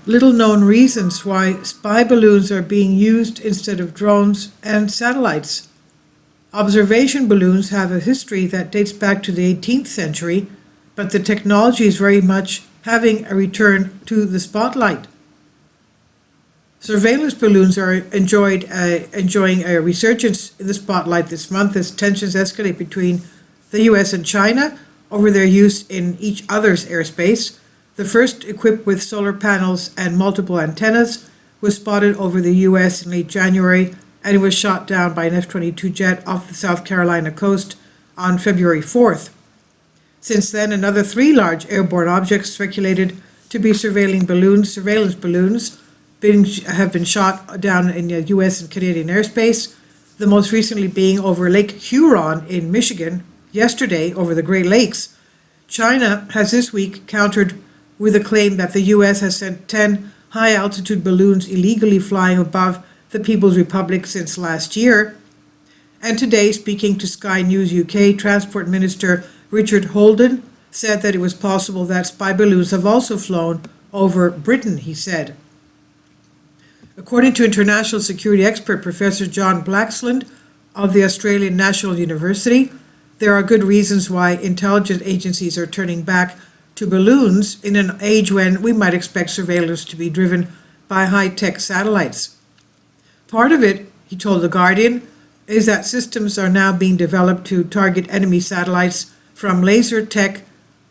little known reasons why spy balloons are being used instead of drones and satellites. Observation balloons have a history that dates back to the 18th century, but the technology is very much having a return to the spotlight. Surveillance balloons are enjoying a resurgence in the spotlight this month as tensions escalate between the US and China over their use in each other's airspace. The first, equipped with solar panels and multiple antennas, was spotted over the US in late January, and it was shot down by an F-22 jet off the South Carolina coast on February 4th. Since then, another 3 large airborne objects speculated to be surveillance balloons, have been shot down in the US and Canadian airspace, the most recently being over Lake Huron in Michigan, yesterday over the Great Lakes. China has this week countered with a claim that the US has sent 10 high-altitude balloons illegally flying above the People's Republic since last year. And today, speaking to Sky News UK, Transport Minister Richard Holden said that it was possible that spy balloons have also flown over Britain, he said. According to international security expert Professor John Blaxland of the Australian National University, there are good reasons why intelligence agencies are turning back to balloons in an age when we might expect surveillance to be driven by high-tech satellites. Part of it, he told The Guardian, is that systems are now being developed to target enemy satellites, from laser tech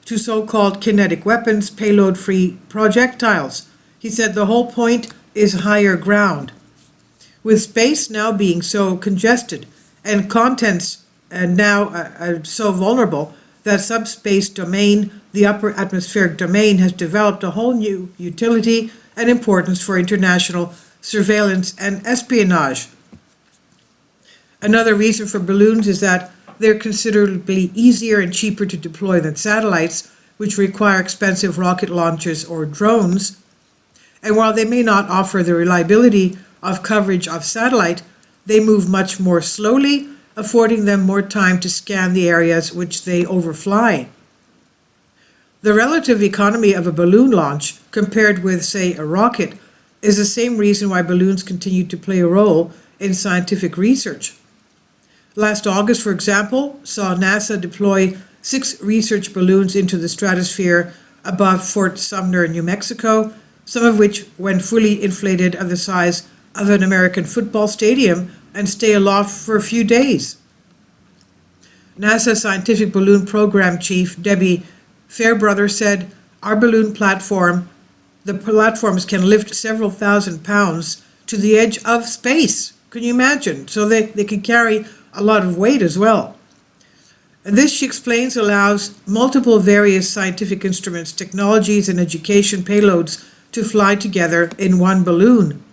to so-called kinetic weapons, payload-free projectiles. He said the whole point is higher ground. With space now being so congested and contents now so vulnerable, that subspace domain, the upper atmospheric domain, has developed a whole new utility and importance for international surveillance and espionage. Another reason for balloons is that they're considerably easier and cheaper to deploy than satellites, which require expensive rocket launchers or drones. And while they may not offer the reliability of coverage of satellite, they move much more slowly, affording them more time to scan the areas which they overfly. The relative economy of a balloon launch, compared with, say, a rocket, is the same reason why balloons continue to play a role in scientific research. Last August, for example, saw NASA deploy 6 research balloons into the stratosphere above Fort Sumner, New Mexico, some of which, when fully inflated, are the size of an American football stadium and stay aloft for a few days. NASA Scientific Balloon Program Chief Debbie Fairbrother said, "Our balloon platform, the platforms can lift several thousand pounds to the edge of space." Can you imagine? So they can carry a lot of weight as well. And this, she explains, allows multiple various scientific instruments, technologies, and education payloads to fly together in one balloon.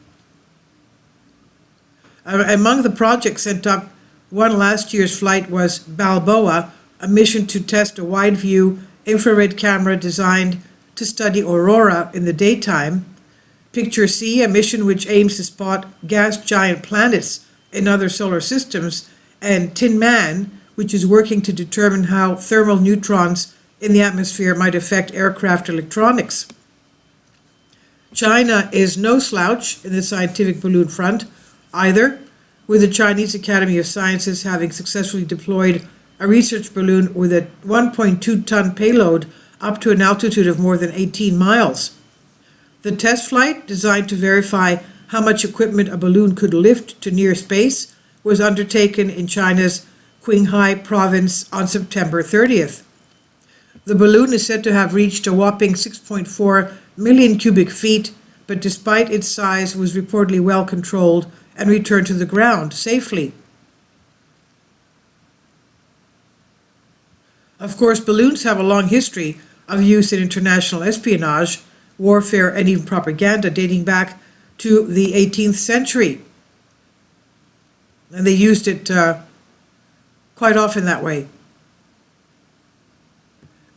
Among the projects sent up, one last year's flight was Balboa, a mission to test a wide-view infrared camera designed to study aurora in the daytime. Picture C, a mission which aims to spot gas giant planets in other solar systems, and Tin Man, which is working to determine how thermal neutrons in the atmosphere might affect aircraft electronics. China is no slouch in the scientific balloon front either, with the Chinese Academy of Sciences having successfully deployed a research balloon with a 1.2-ton payload up to an altitude of more than 18 miles. The test flight, designed to verify how much equipment a balloon could lift to near space, was undertaken in China's Qinghai province on September 30th. The balloon is said to have reached a whopping 6.4 million cubic feet, but despite its size was reportedly well controlled and returned to the ground safely. Of course, balloons have a long history of use in international espionage, warfare, and even propaganda dating back to the 18th century. And they used it quite often that way.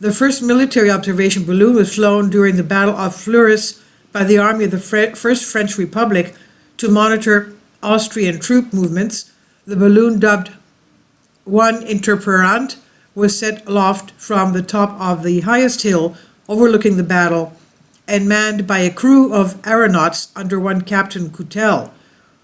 The first military observation balloon was flown during the Battle of Fleurus by the army of the First French Republic to monitor Austrian troop movements. The balloon, dubbed One Interperant, was set aloft from the top of the highest hill overlooking the battle and manned by a crew of aeronauts under one Captain Coutel.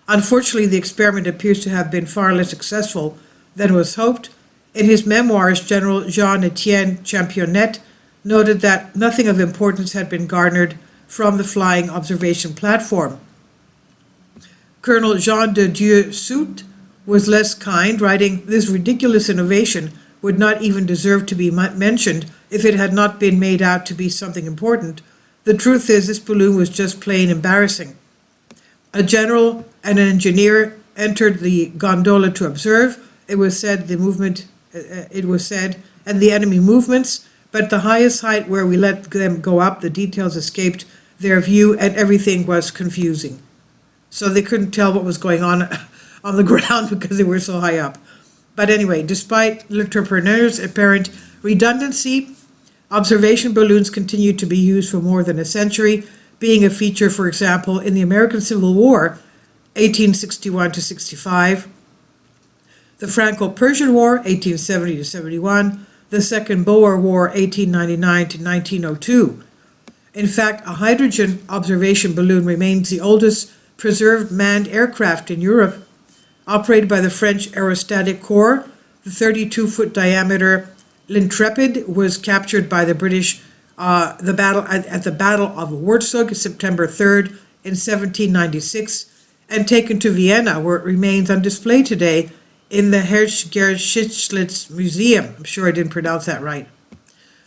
Unfortunately, the experiment appears to have been far less successful than was hoped. In his memoirs, General Jean-Etienne Championnet noted that nothing of importance had been garnered from the flying observation platform. Colonel Jean de Dieu Soult was less kind, writing, "This ridiculous innovation would not even deserve to be mentioned if it had not been made out to be something important. The truth is, this balloon was just plain embarrassing." A general and an engineer entered the gondola to observe. It was said, and the enemy movements, but the highest height where we let them go up, the details escaped their view and everything was confusing. So they couldn't tell what was going on the ground because they were so high up. But anyway, despite l'entrepreneur's apparent redundancy, observation balloons continued to be used for more than a century, being a feature, for example, in the American Civil War, 1861 to 65, the Franco-Persian War, 1870 to 71, the Second Boer War, 1899 to 1902. In fact, a hydrogen observation balloon remains the oldest preserved manned aircraft in Europe. Operated by the French Aerostatic Corps, the 32-foot diameter L'Intrépide was captured by the British at the Battle of Wartburg, September 3rd in 1796, and taken to Vienna, where it remains on display today in the Herzgeschichtliche Museum. I'm sure I didn't pronounce that right.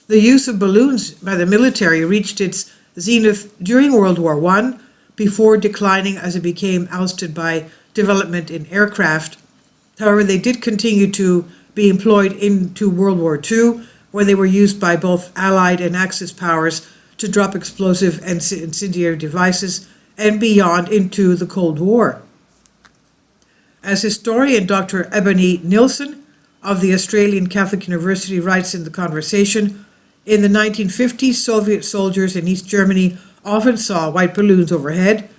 The use of balloons by the military reached its zenith during World War I, before declining as it became ousted by development in aircraft. However, they did continue to be employed into World War II, when they were used by both Allied and Axis powers to drop explosive and incendiary devices, and beyond into the Cold War. As historian Dr. Ebony Nilsson of the Australian Catholic University writes in The Conversation, in the 1950s, Soviet soldiers in East Germany often saw white balloons overhead.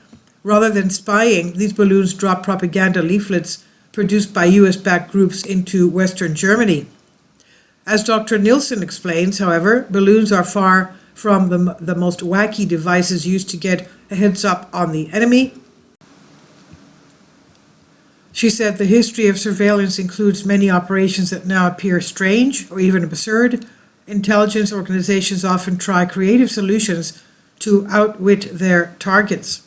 Rather than spying, these balloons dropped propaganda leaflets produced by US-backed groups into Western Germany. As Dr. Nilsson explains, however, balloons are far from the most wacky devices used to get a heads up on the enemy. She said the history of surveillance includes many operations that now appear strange or even absurd. Intelligence organizations often try creative solutions to outwit their targets.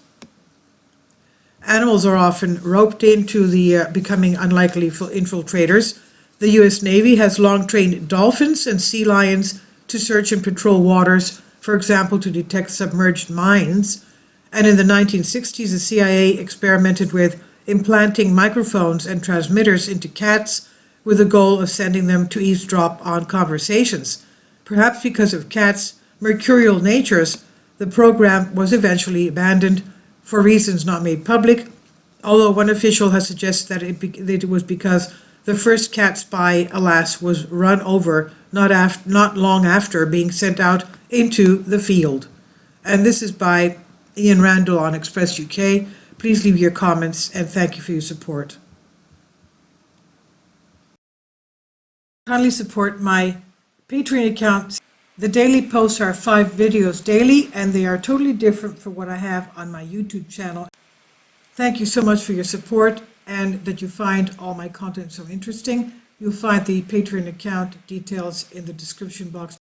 Animals are often roped into the becoming unlikely infiltrators. The U.S. Navy has long trained dolphins and sea lions to search and patrol waters, for example, to detect submerged mines. And in the 1960s, the CIA experimented with implanting microphones and transmitters into cats with the goal of sending them to eavesdrop on conversations. Perhaps because of cats' mercurial natures, the program was eventually abandoned for reasons not made public, although one official has suggested that it was because the first cat spy, alas, was run over not long after being sent out into the field. And this is by Ian Randall on Express UK. Please leave your comments and thank you for your support. Kindly support my Patreon account. The daily posts are 5 videos daily, and they are totally different from what I have on my YouTube channel. Thank you so much for your support and that you find all my content so interesting. You'll find the Patreon account details in the description box.